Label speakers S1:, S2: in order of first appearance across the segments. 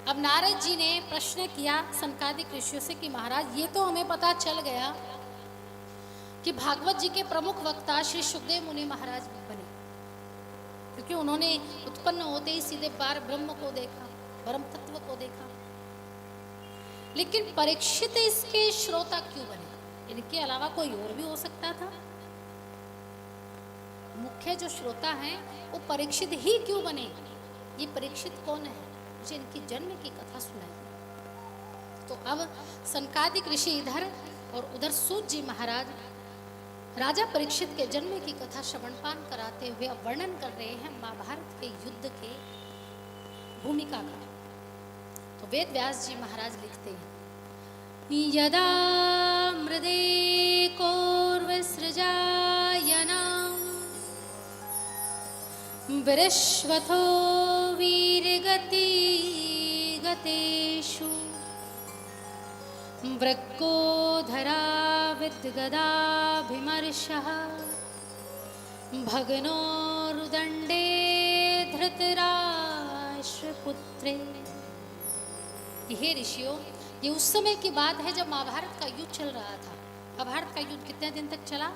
S1: अब नारद जी ने प्रश्न किया सनकादिक ऋषियों से कि महाराज ये तो हमें पता चल गया कि भागवत जी के प्रमुख वक्ता श्री सुखदेव मुनि महाराज बने, क्योंकि उन्होंने उत्पन्न होते ही सीधे बार ब्रह्म को देखा, ब्रह्म तत्व को देखा। लेकिन परीक्षित इसके श्रोता क्यों बने? इनके अलावा कोई और भी हो सकता था। मुख्य जो श्रोता हैं वो परीक्षित ही क्यों बने? ये परीक्षित कौन है? मुझे इनकी जन्म की कथा सुनाई। तो अब सनकादिक ऋषि इधर और उधर सूत जी महाराज राजा परीक्षित के जन्म की कथा श्रवणपान कराते हुए अब वर्णन कर रहे हैं महाभारत के युद्ध के भूमिका का। तो वेद व्यास जी महाराज लिखते हैं, यदा मृदे कौरवसृजायनाम् विरश्वथो वीरगति गतेषु वृक्कोधरा विद्गदाभिमर्शः भग्नोरुदण्डे धृतराष्ट्रपुत्रे। हे ऋषियों, ये उस समय की बात है जब महाभारत का युद्ध चल रहा था। महाभारत का युद्ध कितने दिन तक चला?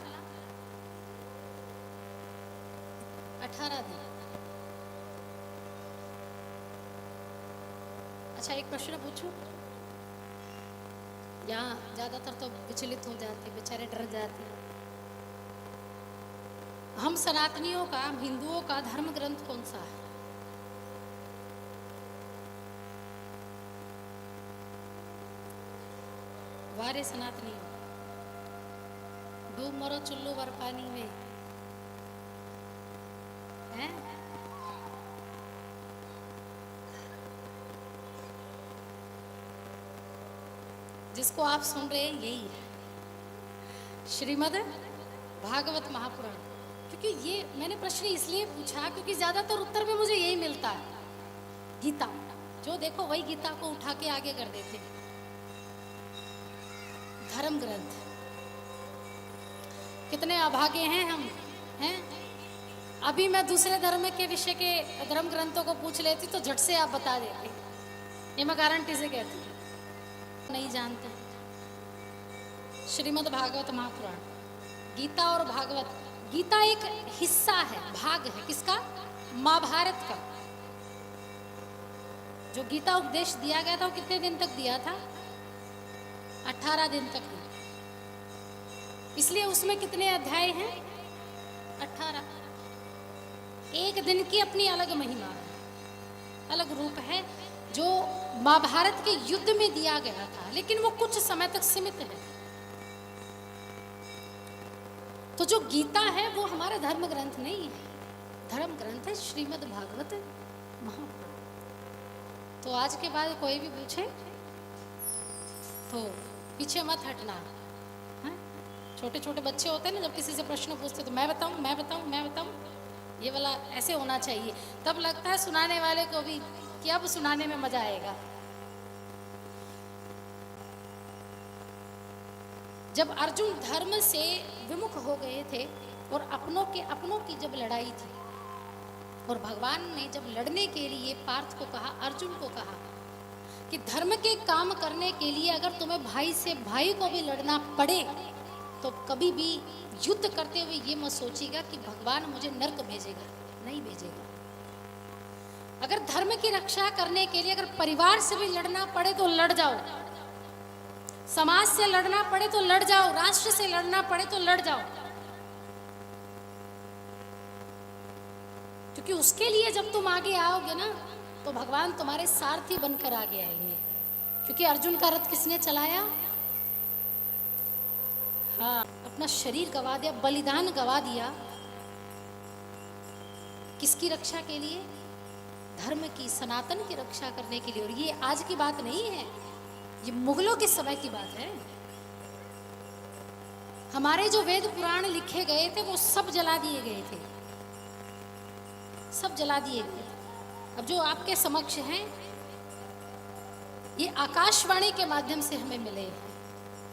S1: 18 दिन। अच्छा, एक प्रश्न पूछूं? यहाँ ज्यादातर तो विचलित हो जाते, बेचारे डर जाते। हम सनातनियों का, हम हिंदुओं का धर्म ग्रंथ कौन सा है? वारे सनातनी डूब मरो चुल्लू वर पानी में हैं? जिसको आप सुन रहे हैं यही है श्रीमद् भागवत महापुराण। क्योंकि ये मैंने प्रश्न इसलिए पूछा क्योंकि ज्यादातर उत्तर में मुझे यही मिलता है, गीता। जो देखो वही गीता को उठा के आगे कर देते हैं। धर्म ग्रंथ, कितने अभागे हैं हम, हैं? अभी मैं दूसरे धर्म के विषय के धर्म ग्रंथों को पूछ लेती तो झट से आप बता देते। ये मैं गारंटी से कहती हूँ, नहीं जानते। श्रीमद् भागवत महापुराण, गीता और भागवत। गीता एक हिस्सा है, भाग है किसका? महाभारत का। जो गीता उपदेश दिया गया था वो कितने दिन तक दिया था? 18 दिन तक है। इसलिए उसमें कितने अध्याय हैं? 18। एक दिन की अपनी अलग महिमा है, अलग रूप है, जो महाभारत के युद्ध में दिया गया था, लेकिन वो कुछ समय तक सीमित है। तो जो गीता है वो हमारा धर्म ग्रंथ नहीं है, धर्म ग्रंथ है श्रीमद् भागवत महापुराण। तो आज के बाद कोई भी पूछे तो पीछे मत हटना। छोटे छोटे बच्चे होते हैं ना, जब किसी से प्रश्न पूछते तो मैं बताऊं, मैं बताऊं, मैं बताऊं, ये वाला ऐसे होना चाहिए। तब लगता है सुनाने वाले को भी कि अब सुनाने में मजा आएगा। जब अर्जुन धर्म से विमुख हो गए थे और अपनों की जब लड़ाई थी, और भगवान ने जब लड़ने के लिए पार्थ को कहा, अर्जुन को कहा कि धर्म के काम करने के लिए अगर तुम्हें भाई से भाई को भी लड़ना पड़े तो कभी भी युद्ध करते हुए ये मत सोचिएगा कि भगवान मुझे नर्क भेजेगा, नहीं भेजेगा। अगर धर्म की रक्षा करने के लिए अगर परिवार से भी लड़ना पड़े तो लड़ जाओ, समाज से लड़ना पड़े तो लड़ जाओ, राष्ट्र से लड़ना पड़े तो लड़ जाओ, क्योंकि उसके लिए जब तुम आगे आओगे ना तो भगवान तुम्हारे सारथी बनकर आगे आएंगे। क्योंकि अर्जुन का रथ किसने चलाया? हाँ, अपना शरीर गवा दिया, बलिदान गवा दिया। किसकी रक्षा के लिए? धर्म की, सनातन की रक्षा करने के लिए। और ये आज की बात नहीं है, ये मुगलों के समय की बात है। हमारे जो वेद पुराण लिखे गए थे वो सब जला दिए गए थे, सब जला दिए गए। अब जो आपके समक्ष हैं ये आकाशवाणी के माध्यम से हमें मिले हैं।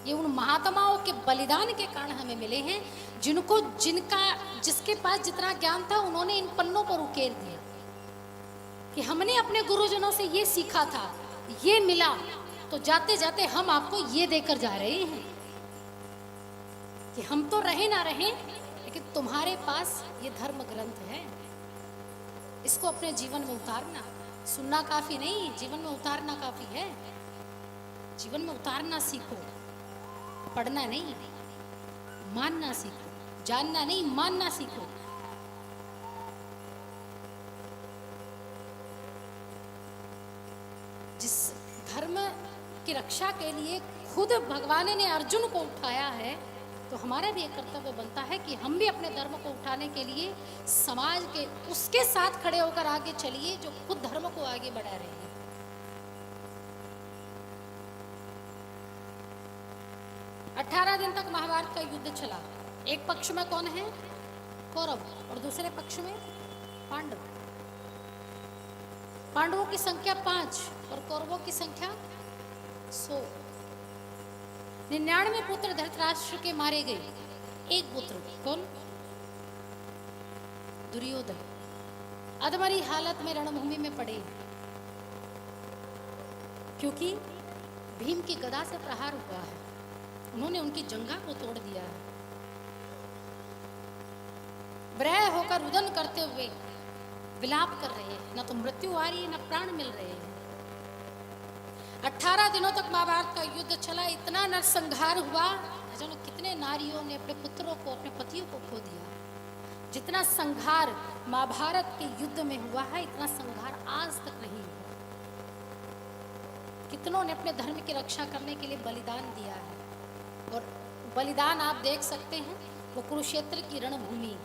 S1: ये उन महात्माओं के बलिदान के कारण हमें मिले हैं, जिसके पास जितना ज्ञान था उन्होंने इन पन्नों पर उकेर दिया कि हमने अपने गुरुजनों से ये सीखा था ये मिला तो जाते जाते हम आपको ये देकर जा रहे हैं कि हम तो रहे ना रहे, लेकिन तुम्हारे पास ये धर्म ग्रंथ है, इसको अपने जीवन में उतारना। सुनना काफी नहीं, जीवन में उतारना काफी है। जीवन में उतारना सीखो, पढ़ना नहीं, मानना सीखो, जानना नहीं मानना सीखो। जिस धर्म की रक्षा के लिए खुद भगवान ने अर्जुन को उठाया है, तो हमारा भी एक कर्तव्य बनता है कि हम भी अपने धर्म को उठाने के लिए समाज के उसके साथ खड़े होकर आगे चलिए जो खुद धर्म को आगे बढ़ा रहे हैं। 18 दिन तक महाभारत का युद्ध चला। एक पक्ष में कौन है? कौरव, और दूसरे पक्ष में पांडव। पांडवों की संख्या 5 और कौरवों की संख्या 100। 99 पुत्र धृतराष्ट्र के मारे गए, एक पुत्र कौन? दुर्योधन अधमरी हालत में रणभूमि में पड़े, क्योंकि भीम की गदा से प्रहार हुआ है, उन्होंने उनकी जंघा को तोड़ दिया है। विरह होकर रुदन करते हुए विलाप कर रहे हैं, न तो मृत्यु आ रही है न प्राण मिल रहे हैं। 18 दिनों तक महाभारत का युद्ध चला, इतना नरसंहार हुआ, जानो कितने नारियों ने अपने पुत्रों को, अपने पतियों को खो दिया। जितना संहार महाभारत के युद्ध में हुआ है, इतना संहार आज तक नहीं हुआ। कितनों ने अपने धर्म की रक्षा करने के लिए बलिदान दिया है, और बलिदान आप देख सकते हैं, वो कुरुक्षेत्र की रणभूमि,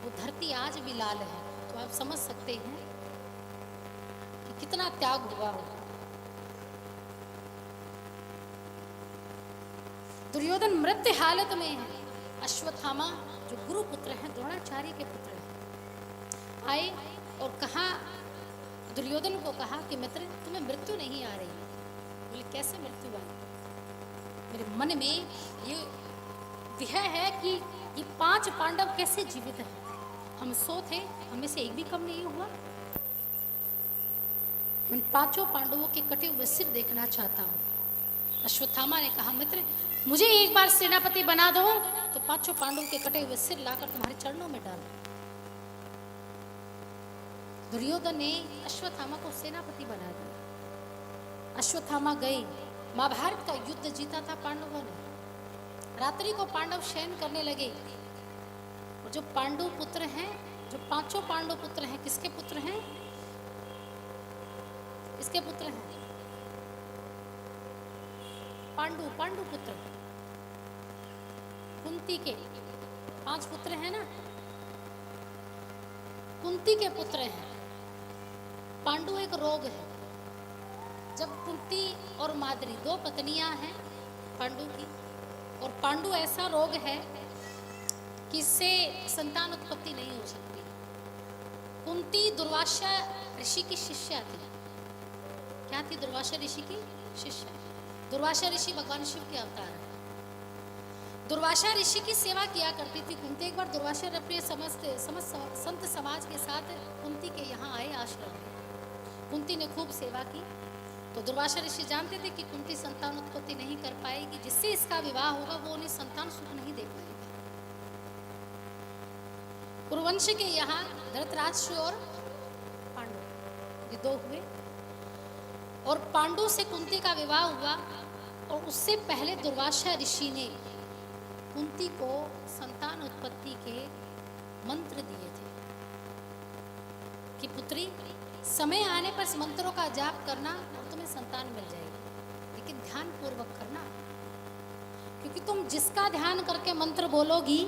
S1: वो धरती आज भी लाल है, तो आप समझ सकते हैं कि कितना त्याग हुआ होगा। दुर्योधन मृत्यु हालत में है। अश्वत्थामा जो गुरु पुत्र हैं, द्रोणाचार्य के पुत्र हैं, आए और कहा, दुर्योधन को कहा कि मित्र तुम्हें मृत्यु नहीं आ रही। बोले कैसे मृत्यु आई? मेरे मन में ये विह है कि ये 5 पांडव कैसे जीवित हैं। हम 100 थे, हमें से एक भी कम नहीं हुआ। उन 5 पांडवों के कटे हुए सिर देखना चाहता हूं। अश्वत्थामा ने कहा मित्र मुझे एक बार सेनापति बना दो, तो 5 पांडवों के कटे हुए सिर लाकर तुम्हारे चरणों में डाल। दुर्योधन ने अश्वत्थामा को सेनापति बना दिया। अश्वत्थामा गए, महाभारत का युद्ध जीता था पांडवों ने। रात्रि को पांडव शयन करने लगे, और जो पांडु पुत्र हैं, जो 5 पांडु पुत्र हैं, किसके पुत्र हैं? इसके पुत्र हैं पांडु पुत्र, कुंती के 5 पुत्र हैं ना, कुंती के पुत्र हैं। पांडु एक रोग है। जब कुंती और माद्री 2 पत्नियां हैं पांडु की, और पांडु ऐसा रोग है कि इससे संतान उत्पत्ति नहीं हो सकती। कुंती दुर्वासा ऋषि की शिष्या थी। क्या थी? दुर्वासा ऋषि की शिष्या। दुर्वासा ऋषि भगवान शिव के अवतार है। दुर्वासा ऋषि की सेवा किया करती थी कुंती। एक बार दुर्वासा अपने समस्त संत समाज के साथ कुंती के यहाँ आए आश्रम में। कुंती ने खूब सेवा की, तो दुर्वासा ऋषि जानते थे कि कुंती संतान उत्पत्ति नहीं कर पाएगी, जिससे इसका विवाह होगा वो उन्हें संतान सुख नहीं दे पाएगी। कुरुवंश के यहाँ धृतराष्ट्र और पांडु ये 2 हुए, और पांडु से कुंती का विवाह हुआ, और उससे पहले दुर्वासा ऋषि ने कुंती को संतान उत्पत्ति के मंत्र दिए थे कि पुत्री समय आने पर मंत्रों का जाप करना और तुम्हें संतान मिल जाएगी, लेकिन ध्यान पूर्वक करना, क्योंकि तुम जिसका ध्यान करके मंत्र बोलोगी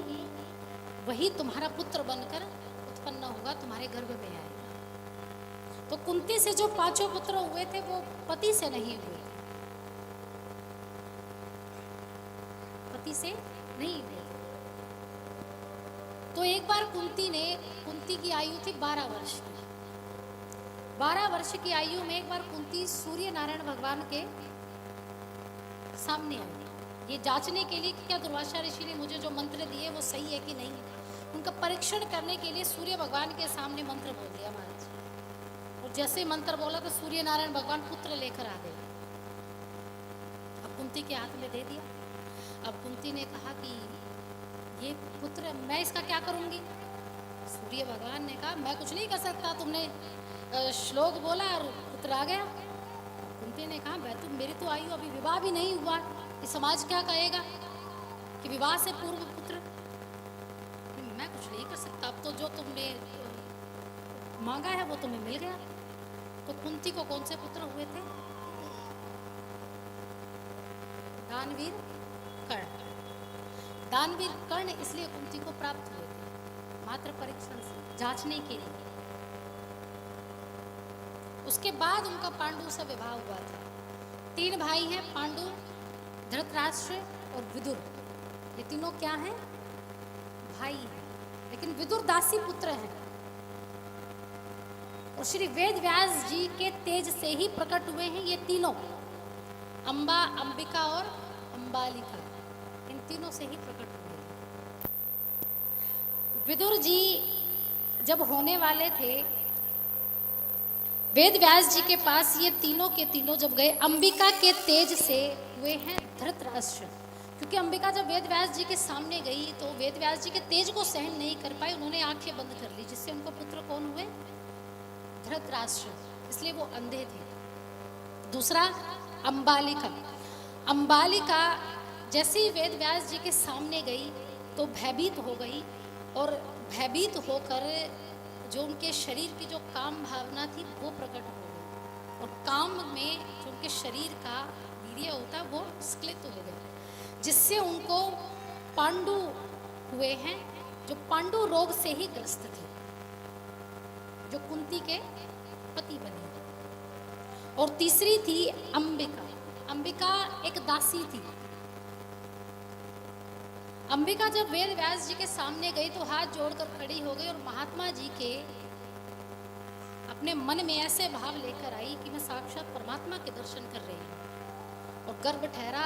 S1: वही तुम्हारा पुत्र बनकर उत्पन्न होगा, तुम्हारे गर्भ में आएगा। तो कुंती से जो 5 पुत्र हुए थे वो पति से नहीं हुए, पति से नहीं हुए। तो एक बार कुंती की आयु थी 12 वर्ष की। 12 वर्ष की आयु में एक बार कुंती सूर्य नारायण भगवान के सामने आई, ये जांचने के लिए कि क्या दुर्वासा ऋषि ने मुझे जो मंत्र दिए वो सही है कि नहीं। उनका परीक्षण करने के लिए सूर्य भगवान के सामने मंत्र बोल दिया महाराज, और और जैसे ही मंत्र बोला तो सूर्य नारायण भगवान पुत्र लेकर आ गए। अब कुंती के हाथ में दे दिया। अब कुंती ने कहा कि ये पुत्र मैं इसका क्या करूंगी? सूर्य भगवान ने कहा मैं कुछ नहीं कर सकता, तुमने श्लोक बोला और पुत्र आ गया। कुंती ने कहा मैं तो मेरी तो आयु अभी विवाह भी नहीं हुआ, ये समाज क्या कहेगा कि विवाह से पूर्व पुत्र? मैं कुछ नहीं कर सकता, अब तो जो तुमने मांगा है वो तुम्हें मिल गया। तो कुंती को कौन से पुत्र हुए थे? दानवीर कर्ण। दानवीर कर्ण इसलिए कुंती को प्राप्त हुए थे मात्र परीक्षण से, जांचने के लिए। उसके बाद उनका पांडु से विवाह हुआ था। 3 भाई हैं, पांडु, धृतराष्ट्र और विदुर। ये तीनों क्या हैं? भाई हैं, लेकिन विदुर दासी पुत्र हैं। और श्री वेद व्यास जी के तेज से ही प्रकट हुए हैं ये तीनों, अंबा, अंबिका और अंबालिका। इन तीनों से ही प्रकट हुए हैं। विदुर जी जब होने वाले थे, वेद व्यास जी के पास ये तीनों के तीनों जब गए, अंबिका के तेज से हुए हैं धृतराष्ट्र। क्योंकि अंबिका जब वेद व्यास जी के सामने गई तो वेद व्यास जी के तेज को सहन नहीं कर पाई, उन्होंने आंखें बंद कर ली, जिससे उनको पुत्र कौन हुए? धृतराष्ट्र। इसलिए वो अंधे थे। दूसरा अंबालिका। अंबालिका जैसे ही वेद व्यास जी के सामने गई तो भयभीत हो गई, और भयभीत होकर जो उनके शरीर की जो काम भावना थी वो प्रकट हो गई, और काम में जो उनके शरीर का वीर्य होता है वो स्खलित हो गया, जिससे उनको पांडु हुए हैं, जो पांडु रोग से ही ग्रस्त थे, जो कुंती के पति बने। और तीसरी थी अंबिका। अंबिका एक दासी थी। अंबिका जब वेद व्यास जी के सामने गई तो हाथ जोड़कर खड़ी हो गई और महात्मा जी के अपने मन में ऐसे भाव लेकर आई कि मैं साक्षात परमात्मा के दर्शन कर रही हूँ। और गर्भ ठहरा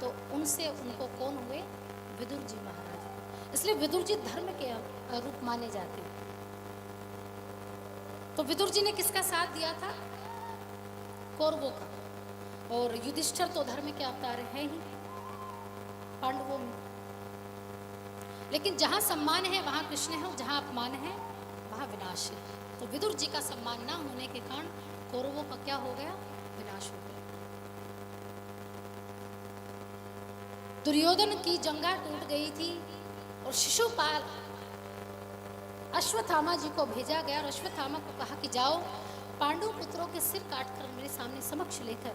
S1: तो उनसे उनको कौन हुए? विदुर जी महाराज। इसलिए विदुर जी धर्म के रूप माने जाते हैं। तो विदुर जी ने किसका साथ दिया था? कौरवों का। और युधिष्ठिर तो धर्म के अवतार हैं ही पांडवों में। लेकिन जहां सम्मान है वहां कृष्ण है, और जहां अपमान है वहां विनाश है। तो विदुर जी का सम्मान ना होने के कारण कौरवों का क्या हो गया? विनाश हो गया। दुर्योधन की जंगा टूट गई थी और शिशुपाल अश्वत्थामा जी को भेजा गया, और अश्वत्थामा को कहा कि जाओ पांडु पुत्रों के सिर काटकर मेरे सामने समक्ष लेकर।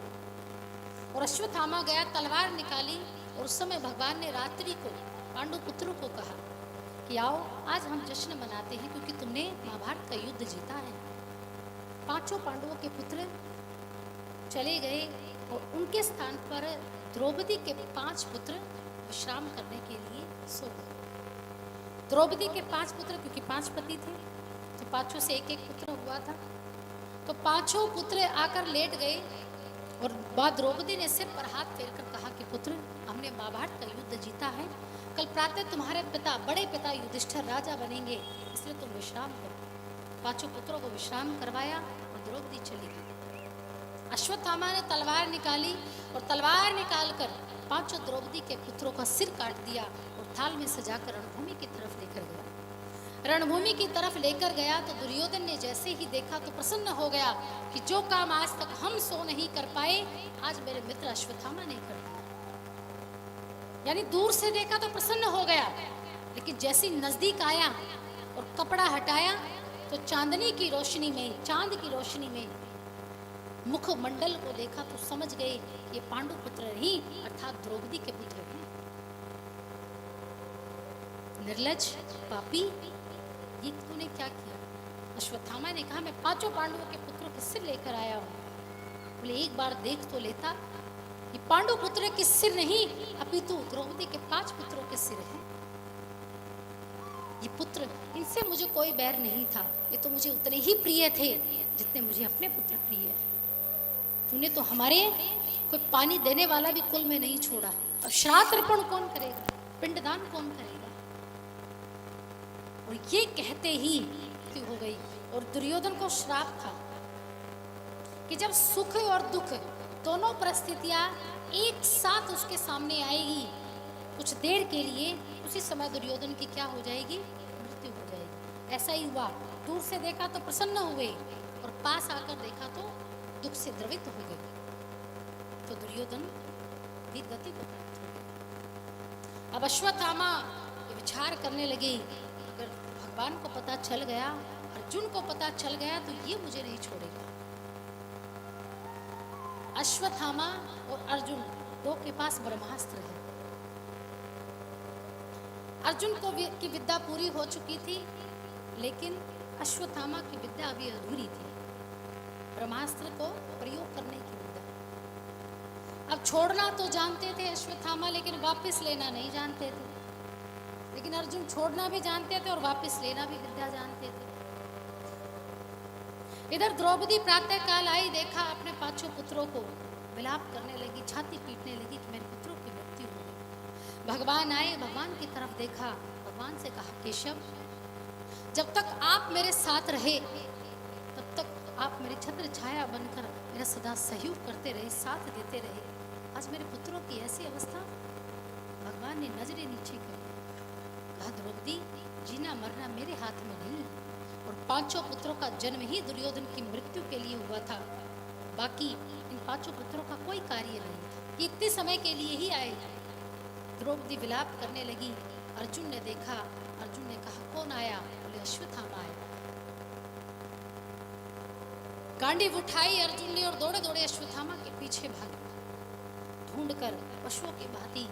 S1: और अश्वत्थामा गया, तलवार निकाली, और उस समय भगवान ने रात्रि को पांडु पुत्रों को कहा कि आओ आज हम जश्न मनाते हैं, क्योंकि तुमने महाभारत का युद्ध जीता है। 5 पांडवों के पुत्र चले गए और उनके स्थान पर द्रौपदी के 5 पुत्र विश्राम करने के लिए सो गए। द्रौपदी के 5 पुत्र, क्योंकि 5 पति थे तो 5 से एक पुत्र हुआ था, तो 5 पुत्र आकर लेट गए। और बाद द्रौपदी ने सिर पर हाथ फेरकर कहा कि पुत्र, हमने महाभारत का युद्ध जीता है, कल प्रातः तुम्हारे पिता, बड़े पिता युधिष्ठिर राजा बनेंगे, इसलिए तुम विश्राम करो। 5 पुत्रों को विश्राम करवाया और द्रौपदी चली गई। अश्वत्थामा ने तलवार निकाली और तलवार निकालकर 5 द्रौपदी के पुत्रों का सिर काट दिया और थाल में सजाकर रणभूमि की तरफ लेकर गया। रणभूमि की तरफ लेकर गया तो दुर्योधन ने जैसे ही देखा तो प्रसन्न हो गया कि जो काम आज तक हम सो नहीं कर पाए, आज मेरे मित्र अश्वत्थामा ने कर दिया। यानी दूर से देखा तो प्रसन्न हो गया, लेकिन जैसे नजदीक आया और कपड़ा हटाया तो चांदनी की रोशनी में, चांद की रोशनी में मुखमंडल को देखा तो समझ गए ये पांडु पुत्र ही अर्थात द्रौपदी के पुत्र हैं। निर्लज, पापी, ये तूने क्या किया? अश्वत्थामा ने कहा मैं 5 पांडवों के पुत्रों के सिर लेकर आया हूं। बोले एक बार देख तो लेता, ये पांडु पुत्र के सिर नहीं अपितु द्रौपदी के 5 पुत्रों के सिर हैं। ये पुत्र, इनसे मुझे कोई बैर नहीं था, ये तो मुझे उतने ही प्रिय थे जितने मुझे अपने पुत्र प्रिय है। तूने तो हमारे कोई पानी देने वाला भी कुल में नहीं छोड़ा, और श्राद्ध अर्पण कौन करेगा, पिंडदान कौन करेगा? और ये कहते ही मृत्यु हो गई। और दुर्योधन को श्राप था कि जब सुख और दुख दोनों परिस्थितियां एक साथ उसके सामने आएगी कुछ देर के लिए, उसी समय दुर्योधन की क्या हो जाएगी? मृत्यु हो जाएगी। ऐसा ही हुआ। दूर से देखा तो प्रसन्न हुए और पास आकर देखा तो दुख से द्रवित हो गए। तो दुर्योधन वीर गति को प्राप्त हो गया। अब अश्वत्थामा विचार करने लगे, अगर भगवान को पता चल गया, अर्जुन को पता चल गया तो ये मुझे नहीं छोड़ेगा। अश्वत्थामा और अर्जुन दो के पास ब्रह्मास्त्र है। अर्जुन को की विद्या पूरी हो चुकी थी, लेकिन अश्वत्थामा की विद्या अभी अधूरी थी, ब्रह्मास्त्र को प्रयोग करने की विद्या। अब छोड़ना तो जानते थे अश्वत्थामा, लेकिन वापस लेना नहीं जानते थे। लेकिन अर्जुन छोड़ना भी जानते थे और वापस लेना भी विद्या जानते थे। इधर द्रौपदी प्रातः काल आई, देखा अपने पांचों पुत्रों को, विलाप करने लगी, छाती पीटने लगी कि मेरे पुत्रों की मृत्यु हो गई। भगवान आए, भगवान की तरफ देखा, भगवान से कहा, केशव, जब तक आप मेरे साथ रहे तब तक आप मेरी छत्र छाया बनकर मेरा सदा सहयोग करते रहे, साथ देते रहे। आज मेरे पुत्रों की ऐसी अवस्था। भगवान ने नजरें नीचे करी, कहा, द्रौपदी, जीना मरना मेरे हाथ में नहीं, और पांचों पुत्रों का जन्म ही दुर्योधन की मृत्यु के लिए हुआ था। बाकी इन पांचों पुत्रों का कोई कार्य नहीं था, ये इतने समय के लिए ही आए। द्रौपदी विलाप करने लगी। अर्जुन ने देखा, अर्जुन ने कहा, कौन आया? बोले, अश्वत्थामा आया। गांडीव उठाई अर्जुन ने और दौड़े दौड़े अश्वत्थामा के पीछे भागे, ढूंढकर पशुओं की भांति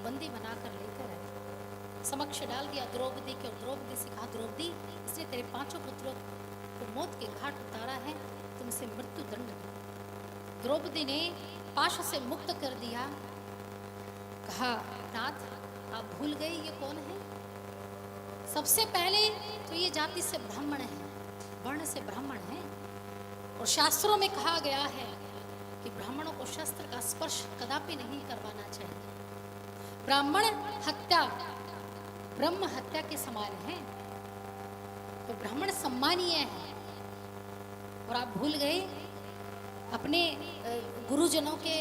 S1: बंदी बनाकर लेकर आए, समक्ष डाल दिया द्रौपदी के। और द्रौपदी से कहा, द्रौपदी, इसने तेरे पांचों पुत्रों को मौत के घाट उतारा है, तुम इसे मृत्यु दंड दो। द्रौपदी ने पाश से मुक्त कर दिया। कहा, नाथ, आप भूल गए ये कौन है? सबसे पहले तो ये जाति से ब्राह्मण है, वर्ण से ब्राह्मण है, और शास्त्रों में कहा गया है कि ब्राह्मणों को शस्त्र का स्पर्श कदापि नहीं करवाना चाहिए। ब्राह्मण हत्या ब्रह्म हत्या के समान है, तो ब्राह्मण सम्मानीय है। और आप भूल गए अपने गुरुजनों के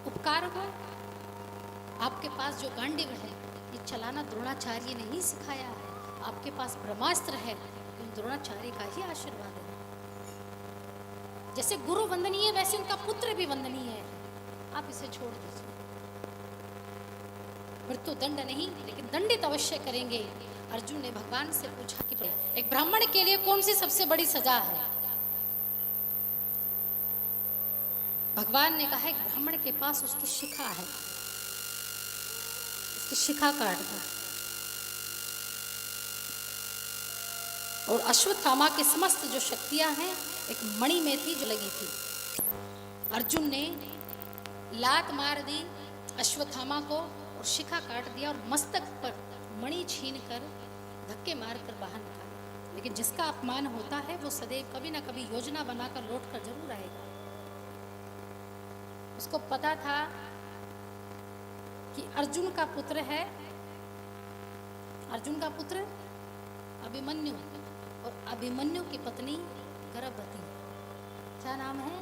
S1: उपकार को। आपके पास जो गांडीव है, ये चलाना द्रोणाचार्य ने ही सिखाया है। आपके पास ब्रह्मास्त्र है, तो द्रोणाचार्य का ही आशीर्वाद है। जैसे गुरु वंदनीय, वैसे उनका पुत्र भी वंदनीय है। आप इसे छोड़ दीजिए। मृत्यु दंड नहीं, लेकिन दंडित अवश्य करेंगे। अर्जुन ने भगवान से पूछा कि एक ब्राह्मण के लिए कौन सी सबसे बड़ी सजा है? भगवान ने कहा, एक ब्राह्मण के पास उसकी शिखा है, उसकी शिखा काट दो। और अश्वत्थामा की समस्त जो शक्तियां हैं एक मणि में थी, जो लगी थी। अर्जुन ने लात मार दी अश्वत्थामा को और शिखा काट दिया, और मस्तक पर मणि छीन कर धक्के मारकर बाहर निकाला। लेकिन जिसका अपमान होता है वो सदैव कभी ना कभी योजना बनाकर लौट कर जरूर आएगा। उसको पता था कि अर्जुन का पुत्र है, अर्जुन का पुत्र अभिमन्यु, और अभिमन्यु की पत्नी गर्भवती। क्या नाम है?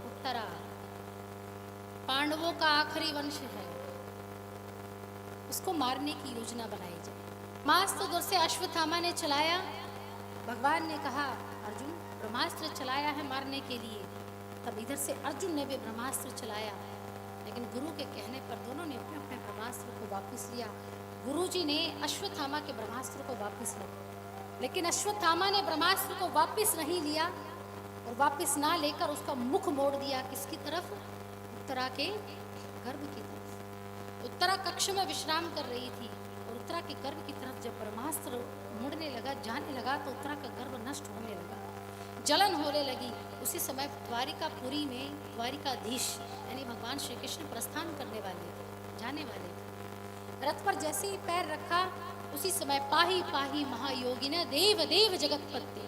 S1: उत्तरा। पांडवों का आखिरी वंश है, उसको मारने की योजना बनाई जाए। ब्रह्मास्त्र दूर से अश्वत्थामा ने चलाया। भगवान ने कहा, अर्जुन, ब्रह्मास्त्र चलाया है मारने के लिए। तब इधर से अर्जुन ने भी ब्रह्मास्त्र चलाया, लेकिन गुरु के कहने पर दोनों ने अपने अपने ब्रह्मास्त्र को वापस लिया। गुरुजी ने अश्वत्थामा के ब्रह्मास्त्र को वापस लिया, लेकिन अश्वत्थामा ने ब्रह्मास्त्र को वापस नहीं लिया, और वापस ना लेकर उसका मुख मोड़ दिया। किसकी तरफ? उत्तरा के गर्भ की तरफ। उत्तरा कक्ष में विश्राम कर रही थी, और उत्तरा के गर्भ की तरफ जब ब्रह्मास्त्र मुड़ने लगा, जाने लगा, तो उत्तरा का गर्भ नष्ट होने लगा, जलन होने लगी। उसी समय द्वारिकापुरी में द्वारिकाधीश यानी भगवान श्री कृष्ण प्रस्थान करने वाले थे, जाने वाले थे। रथ पर जैसे ही पैर रखा, उसी समय पाही पाही महायोगिना देव देव जगतपते,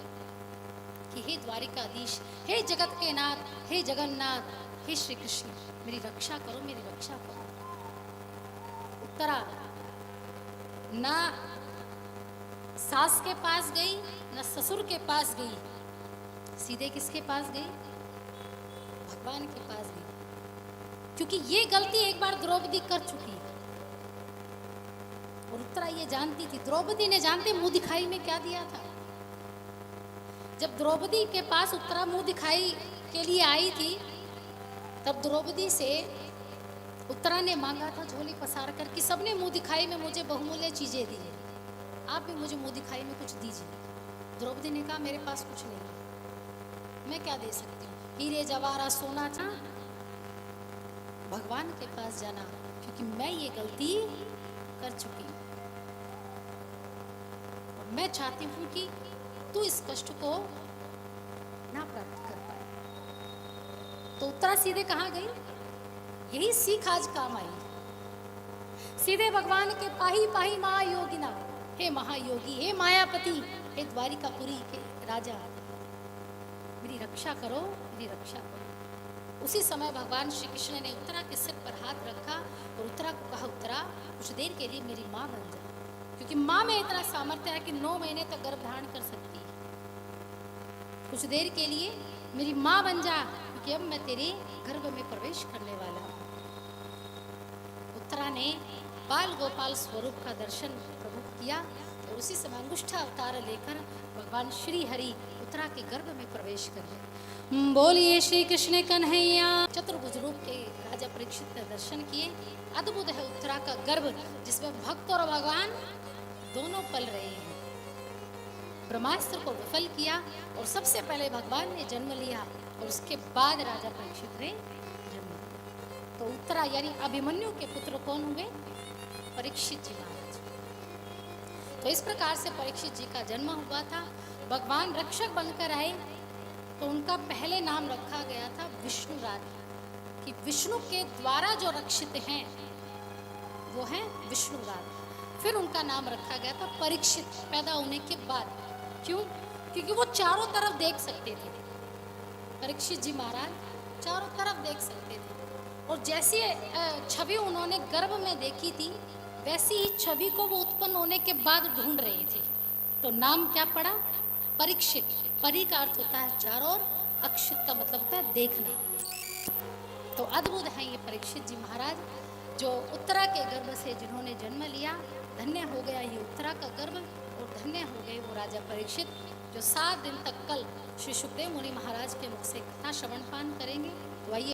S1: कि हे द्वारिकाधीश, हे जगत के नाथ, हे जगन्नाथ, हे श्री कृष्ण, मेरी रक्षा करो, मेरी रक्षा करो। उत्तरा ना सास के पास गई, ना ससुर के पास गई, सीधे किसके पास गई? भगवान के पास गई, क्योंकि ये गलती एक बार द्रौपदी कर चुकी है और उत्तरा ये जानती थी। द्रौपदी ने जानते मुंह दिखाई में क्या दिया था। जब द्रौपदी के पास उत्तरा मुंह दिखाई के लिए आई थी, तब द्रौपदी से उत्तरा ने मांगा था झोली पसार कर कि सबने मुंह दिखाई में मुझे बहुमूल्य चीजें दी है, आप भी मुझे मुंह दिखाई में कुछ दीजिए। द्रौपदी ने कहा मेरे पास कुछ नहीं है, मैं क्या दे सकती हूँ, हीरे जवाहरात सोना था। भगवान के पास जाना, क्योंकि मैं ये गलती कर चुकी हूँ और मैं चाहती हूँ कि तू इस कष्ट को ना प्राप्त कर पाए। तो उत्तरा सीधे कहाँ गई, यही सीख आज काम आई। सीधे भगवान के पाही पाही महायोगिना, हे महायोगी, हे मायापति, हे द्वारिकापुरी के राजा, मेरी रक्षा करो, मेरी रक्षा करो। उसी समय भगवान श्री कृष्ण ने उत्तरा के सिर पर हाथ रखा और उत्तरा को कहा, उत्तरा कुछ देर के लिए मेरी माँ बन जा, क्योंकि माँ में इतना सामर्थ्य है कि 9 महीने तक गर्भ धारण कर सकती है। कुछ देर के लिए मेरी माँ बन जा, क्योंकि अब मैं तेरे गर्भ में प्रवेश करने वाला हूँ। उत्तरा ने बाल गोपाल स्वरूप का दर्शन प्रभु किया और उसी समय अंगुष्ठा अवतार लेकर भगवान श्री हरि उत्तरा के गर्भ में प्रवेश कर गए। बोलिए श्री कृष्ण कन्हैया। चतुर्भुज रूप के राजा परीक्षित ने दर्शन किए। अद्भुत है उत्तरा का गर्भ, जिसमें भक्त और भगवान दोनों पल रहे हैं। ब्रह्मास्त्र को विफल किया और सबसे पहले भगवान ने जन्म लिया और उसके बाद राजा परीक्षित ने जन्म लिया। तो उत्तरा यानी अभिमन्यु के पुत्र कौन हुए, परीक्षित जी महाराज। तो इस प्रकार से परीक्षित जी का जन्म हुआ था। भगवान रक्षक बनकर आए तो उनका पहले नाम रखा गया था विष्णुराज, कि विष्णु के द्वारा जो रक्षित हैं वो हैं विष्णुराज। फिर उनका नाम रखा गया था परीक्षित, पैदा होने के बाद। क्यों? क्योंकि वो चारों तरफ देख सकते थे। परीक्षित जी महाराज चारों तरफ देख सकते थे और जैसी छवि उन्होंने गर्भ में देखी थी, वैसी ही छवि को वो उत्पन्न होने के बाद ढूंढ रहे थे। तो नाम क्या पड़ा, परीक्षित। परी का अर्थ होता है चारों ओर, अक्षित का मतलब होता है देखना। तो अद्भुत है ये परीक्षित जी महाराज, जो उत्तरा के गर्भ से जिन्होंने जन्म लिया। धन्य हो गया ये उत्तरा का गर्भ और धन्य हो गए वो राजा परीक्षित, जो 7 दिन तक कल श्री सुखदेव मुनि महाराज के मुख से कथा श्रवण पान करेंगे। तो आइए